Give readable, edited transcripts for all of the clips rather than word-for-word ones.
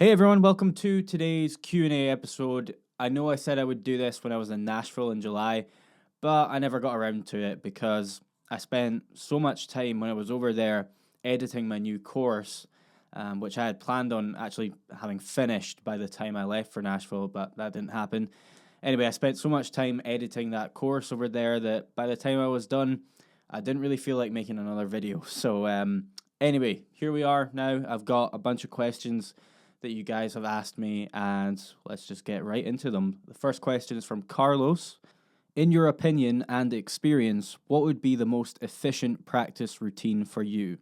Hey everyone, welcome to today's Q&A episode. I know I said I would do this when I was in Nashville in July, but I never got around to it because I spent so much time when I was over there editing my new course, which I had planned on actually having finished by the time I left for Nashville, but that didn't happen. Anyway, I spent so much time editing that course over there that by the time I was done, I didn't really feel like making another video. So anyway, here we are now. I've got a bunch of questions that you guys have asked me, and let's just get right into them. The first question is from Carlos. In your opinion and experience, what would be the most efficient practice routine for you?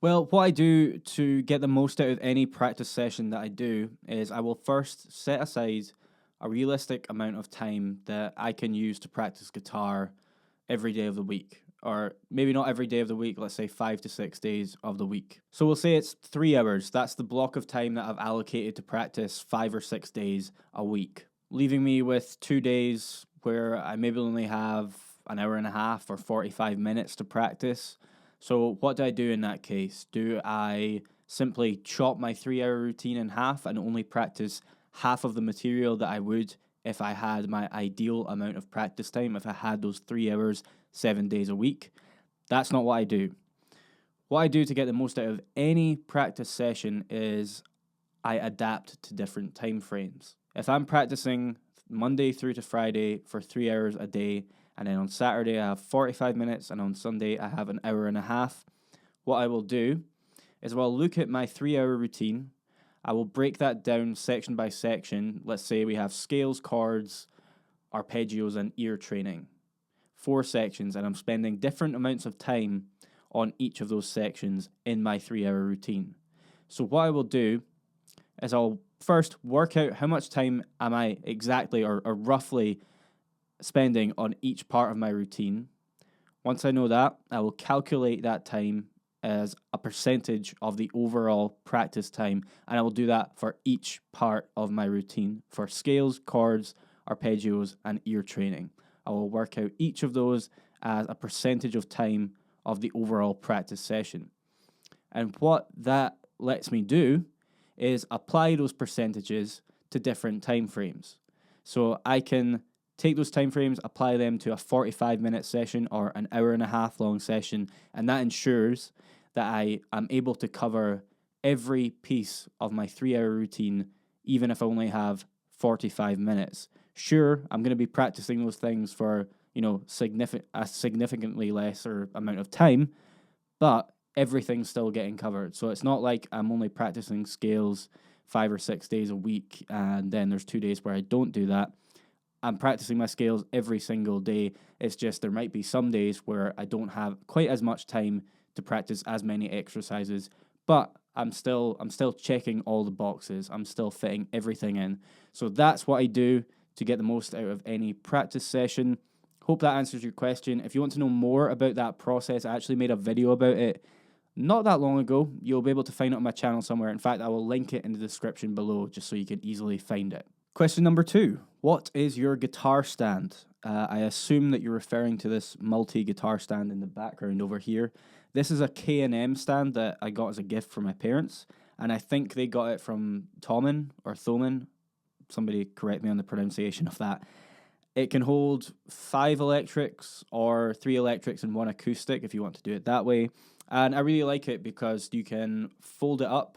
Well, what I do to get the most out of any practice session that I do is I will first set aside a realistic amount of time that I can use to practice guitar every day of the week. Or maybe not every day of the week, let's say 5 to 6 days of the week. So we'll say it's 3 hours. That's the block of time that I've allocated to practice 5 or 6 days a week, leaving me with 2 days where I maybe only have an hour and a half or 45 minutes to practice. So what do I do in that case? Do I simply chop my 3-hour routine in half and only practice half of the material that I would if I had my ideal amount of practice time, if I had those 3 hours 7 days a week? That's not what I do. What I do to get the most out of any practice session is I adapt to different time frames. If I'm practicing Monday through to Friday for 3 hours a day, and then on Saturday I have 45 minutes, and on Sunday I have an hour and a half, what I will do is I'll look at my 3-hour routine. I will break that down section by section. Let's say we have scales, chords, arpeggios, and ear training. 4 sections, and I'm spending different amounts of time on each of those sections in my 3-hour routine. So what I will do is I'll first work out how much time am I exactly or roughly spending on each part of my routine. Once I know that, I will calculate that time as a percentage of the overall practice time, and I will do that for each part of my routine for scales, chords, arpeggios, and ear training. I will work out each of those as a percentage of time of the overall practice session. And what that lets me do is apply those percentages to different time frames. So I can take those time frames, apply them to a 45-minute session or an hour and a half long session, and that ensures that I am able to cover every piece of my 3-hour routine, even if I only have 45 minutes. Sure, I'm going to be practicing those things for, a significantly lesser amount of time, but everything's still getting covered. So it's not like I'm only practicing scales 5 or 6 days a week, and then there's 2 days where I don't do that. I'm practicing my scales every single day. It's just there might be some days where I don't have quite as much time to practice as many exercises, but I'm still checking all the boxes. I'm still fitting everything in. So that's what I do to get the most out of any practice session. Hope that answers your question. If you want to know more about that process, I actually made a video about it not that long ago. You'll be able to find it on my channel somewhere. In fact, I will link it in the description below just so you can easily find it. Question number 2. What is your guitar stand? I assume that you're referring to this multi-guitar stand in the background over here. This is a K&M stand that I got as a gift from my parents, and I think they got it from Thoman or Thoman. Somebody correct me on the pronunciation of that. It can hold 5 electrics or 3 electrics and 1 acoustic if you want to do it that way. And I really like it because you can fold it up.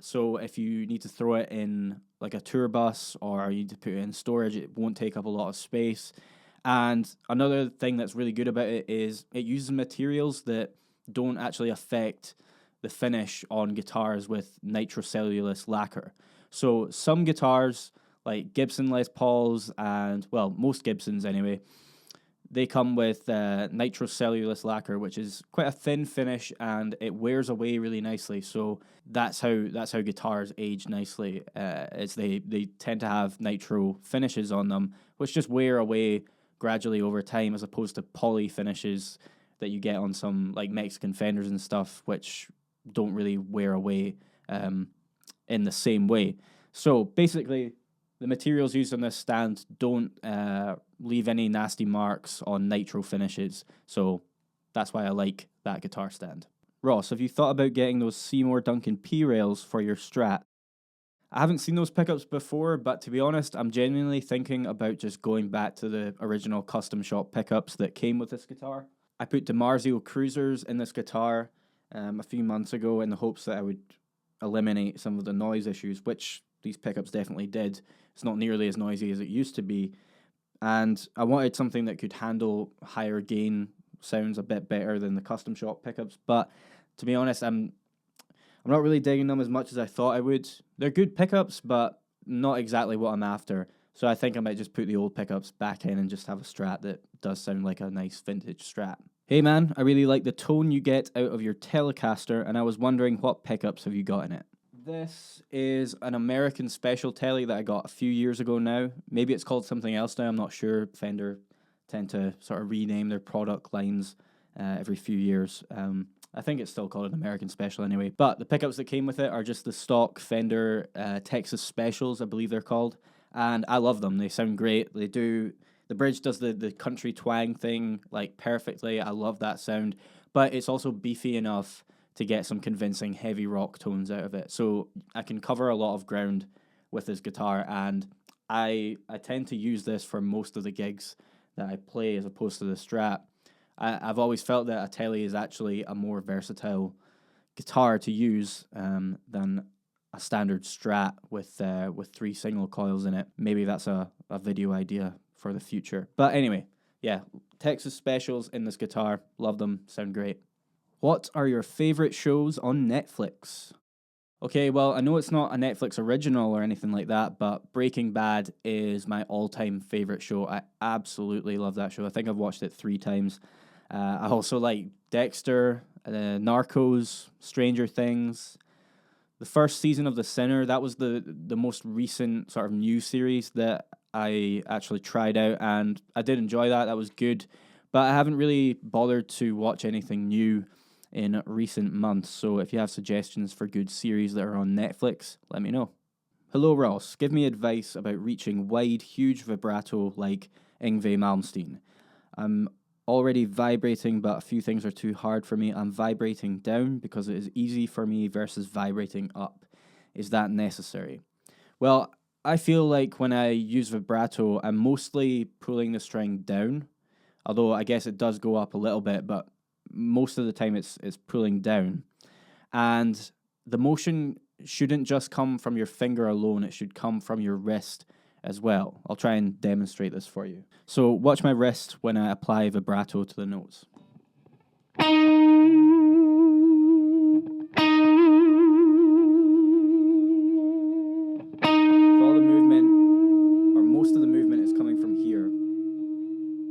So if you need to throw it in like a tour bus or you need to put it in storage, it won't take up a lot of space. And another thing that's really good about it is it uses materials that don't actually affect the finish on guitars with nitrocellulose lacquer. So some guitars, like Gibson Les Pauls and, well, most Gibsons anyway, they come with nitrocellulose lacquer, which is quite a thin finish and it wears away really nicely. So that's how guitars age nicely. Is they tend to have nitro finishes on them, which just wear away gradually over time, as opposed to poly finishes that you get on some like Mexican Fenders and stuff, which don't really wear away in the same way. So basically, the materials used on this stand don't leave any nasty marks on nitro finishes, so that's why I like that guitar stand. Ross, have you thought about getting those Seymour Duncan P-Rails for your Strat? I haven't seen those pickups before, but to be honest, I'm genuinely thinking about just going back to the original custom shop pickups that came with this guitar. I put DiMarzio Cruisers in this guitar a few months ago in the hopes that I would eliminate some of the noise issues, which these pickups definitely did. It's not nearly as noisy as it used to be, and I wanted something that could handle higher gain sounds a bit better than the custom shop pickups. But to be honest, I'm not really digging them as much as I thought I would. They're good pickups, but not exactly what I'm after. So I think I might just put the old pickups back in and just have a Strat that does sound like a nice vintage Strat. Hey man, I really like the tone you get out of your Telecaster, and I was wondering what pickups have you got in it? This is an American special telly that I got a few years ago now. Maybe it's called something else now, I'm not sure. Fender tend to sort of rename their product lines every few years. I think it's still called an American Special anyway. But the pickups that came with it are just the stock Fender Texas Specials, I believe they're called. And I love them. They sound great. The bridge does the country twang thing like perfectly. I love that sound. But it's also beefy enough to get some convincing heavy rock tones out of it. So I can cover a lot of ground with this guitar. And I tend to use this for most of the gigs that I play as opposed to the Strat. I've always felt that a telly is actually a more versatile guitar to use than a standard Strat with 3 single coils in it. Maybe that's a video idea for the future. But anyway, yeah, Texas Specials in this guitar. Love them. Sound great. What are your favorite shows on Netflix? Okay, well, I know it's not a Netflix original or anything like that, but Breaking Bad is my all-time favorite show. I absolutely love that show. I think I've watched it 3 times. I also like Dexter, Narcos, Stranger Things. The first season of The Sinner, that was the most recent sort of new series that I actually tried out, and I did enjoy that. That was good, but I haven't really bothered to watch anything new in recent months. So if you have suggestions for good series that are on Netflix, let me know. Hello Ross, give me advice about reaching wide, huge vibrato like Yngwie Malmsteen. I'm already vibrating, but a few things are too hard for me. I'm vibrating down because it is easy for me versus vibrating up. Is that necessary? Well, I feel like when I use vibrato, I'm mostly pulling the string down, although I guess it does go up a little bit, but most of the time it's pulling down. And the motion shouldn't just come from your finger alone, it should come from your wrist as well. I'll try and demonstrate this for you. So watch my wrist when I apply vibrato to the notes. So all the movement, or most of the movement, is coming from here,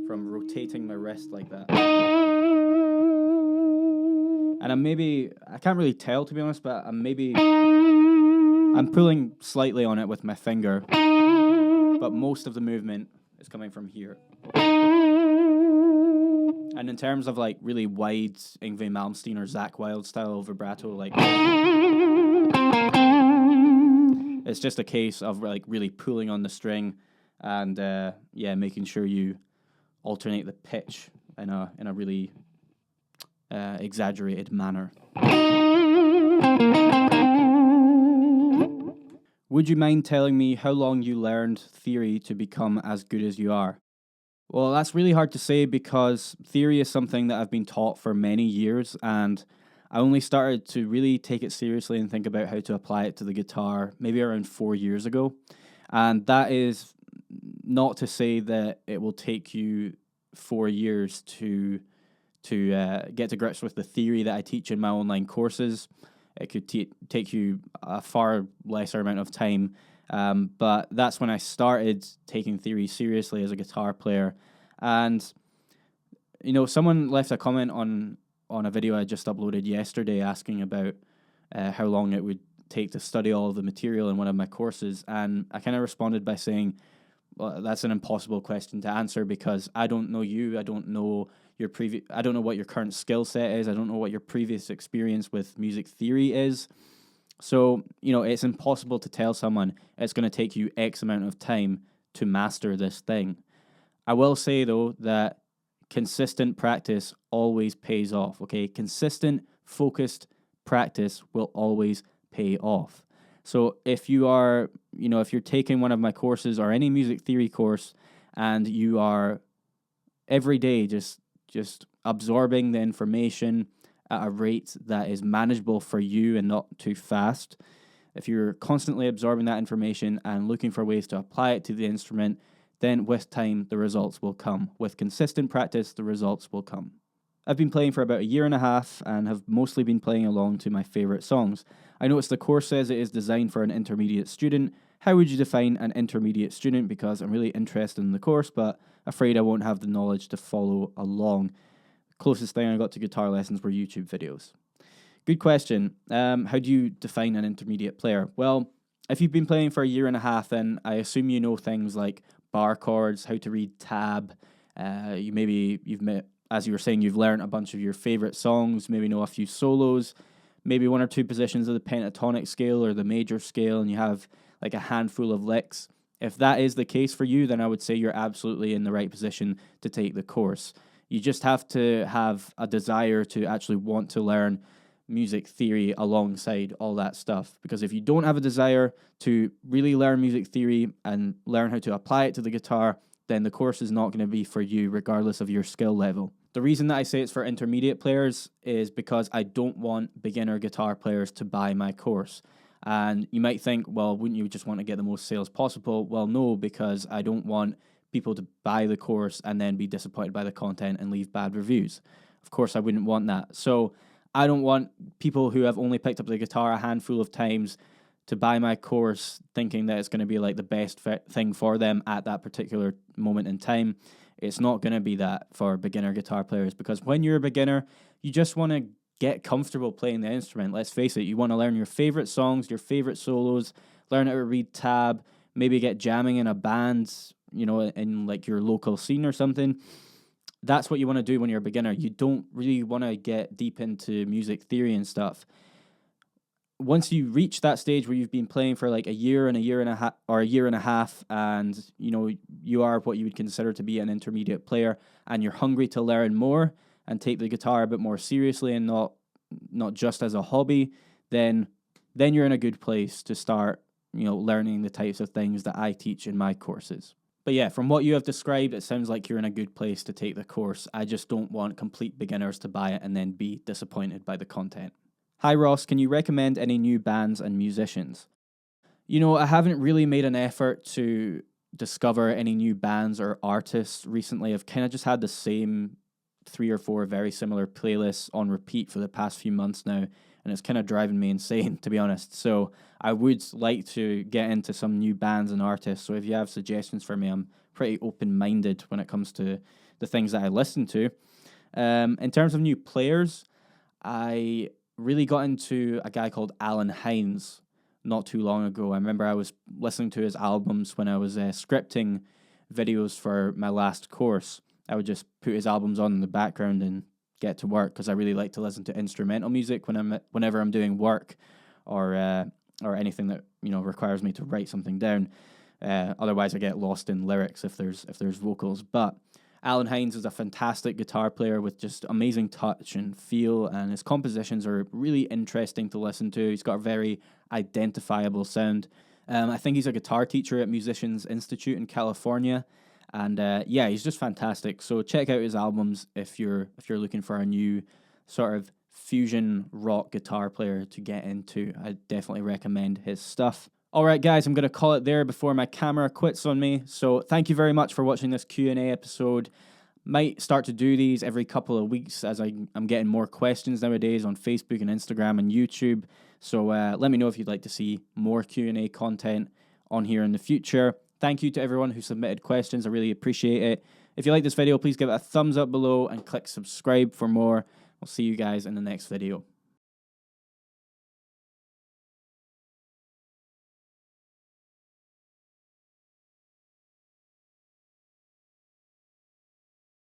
from rotating my wrist like that. And I can't really tell to be honest, but I'm pulling slightly on it with my finger, but most of the movement is coming from here. And in terms of like really wide Yngwie Malmsteen or Zakk Wylde style vibrato, like it's just a case of like really pulling on the string and making sure you alternate the pitch in a really exaggerated manner. Would you mind telling me how long you learned theory to become as good as you are? Well, that's really hard to say because theory is something that I've been taught for many years, and I only started to really take it seriously and think about how to apply it to the guitar maybe around 4 years ago. And that is not to say that it will take you 4 years to get to grips with the theory that I teach in my online courses. It could take you a far lesser amount of time, but that's when I started taking theory seriously as a guitar player. And, you know, someone left a comment on a video I just uploaded yesterday asking about how long it would take to study all of the material in one of my courses, and I kind of responded by saying, well, that's an impossible question to answer because I don't know you, I don't know I don't know what your current skill set is. I don't know what your previous experience with music theory is. So, you know, it's impossible to tell someone it's going to take you X amount of time to master this thing. I will say, though, that consistent practice always pays off, okay? Consistent, focused practice will always pay off. So if you are, if you're taking one of my courses or any music theory course, and you are every day just absorbing the information at a rate that is manageable for you and not too fast, if you're constantly absorbing that information and looking for ways to apply it to the instrument, then with time, the results will come. With consistent practice, the results will come. I've been playing for about a year and a half and have mostly been playing along to my favourite songs. I noticed the course says it is designed for an intermediate student. How would you define an intermediate student? Because I'm really interested in the course, but afraid I won't have the knowledge to follow along. Closest thing I got to guitar lessons were YouTube videos. Good question. How do you define an intermediate player? Well, if you've been playing for a year and a half, then I assume you know things like bar chords, how to read tab. As you were saying, you've learned a bunch of your favorite songs, maybe know a few solos, maybe one or two positions of the pentatonic scale or the major scale, and you have like a handful of licks. If that is the case for you, then I would say you're absolutely in the right position to take the course. You just have to have a desire to actually want to learn music theory alongside all that stuff. Because if you don't have a desire to really learn music theory and learn how to apply it to the guitar, then the course is not going to be for you regardless of your skill level. The reason that I say it's for intermediate players is because I don't want beginner guitar players to buy my course. And you might think, well, wouldn't you just want to get the most sales possible? Well, no, because I don't want people to buy the course and then be disappointed by the content and leave bad reviews. Of course, I wouldn't want that. So I don't want people who have only picked up the guitar a handful of times to buy my course thinking that it's going to be like the best thing for them at that particular moment in time. It's not going to be that for beginner guitar players, because when you're a beginner, you just want to get comfortable playing the instrument. Let's face it, you want to learn your favorite songs, your favorite solos, learn how to read tab, maybe get jamming in a band, in like your local scene or something. That's what you want to do when you're a beginner. You don't really want to get deep into music theory and stuff. Once you reach that stage where you've been playing for like a year and a half, and you are what you would consider to be an intermediate player, and you're hungry to learn more and take the guitar a bit more seriously and not just as a hobby, then you're in a good place to start learning the types of things that I teach in my courses. But yeah, from what you have described, it sounds like you're in a good place to take the course. I just don't want complete beginners to buy it and then be disappointed by the content. Hi Ross, can you recommend any new bands and musicians? I haven't really made an effort to discover any new bands or artists recently. I've kind of just had the same 3 or 4 very similar playlists on repeat for the past few months now, and it's kind of driving me insane, to be honest. So I would like to get into some new bands and artists. So if you have suggestions for me, I'm pretty open-minded when it comes to the things that I listen to. In terms of new players, I really got into a guy called Alan Hines not too long ago. I remember I was listening to his albums when I was scripting videos for my last course. I would just put his albums on in the background and get to work, because I really like to listen to instrumental music whenever I'm doing work or anything that requires me to write something down. Otherwise, I get lost in lyrics if there's vocals. But Alan Hines is a fantastic guitar player with just amazing touch and feel, and his compositions are really interesting to listen to. He's got a very identifiable sound. I think he's a guitar teacher at Musicians Institute in California, and he's just fantastic. So check out his albums if you're looking for a new sort of fusion rock guitar player to get into. I definitely recommend his stuff. All right, guys, I'm going to call it there before my camera quits on me. So thank you very much for watching this Q&A episode. Might start to do these every couple of weeks as I'm getting more questions nowadays on Facebook and Instagram and YouTube. So let me know if you'd like to see more Q&A content on here in the future. Thank you to everyone who submitted questions. I really appreciate it. If you like this video, please give it a thumbs up below and click subscribe for more. I'll see you guys in the next video.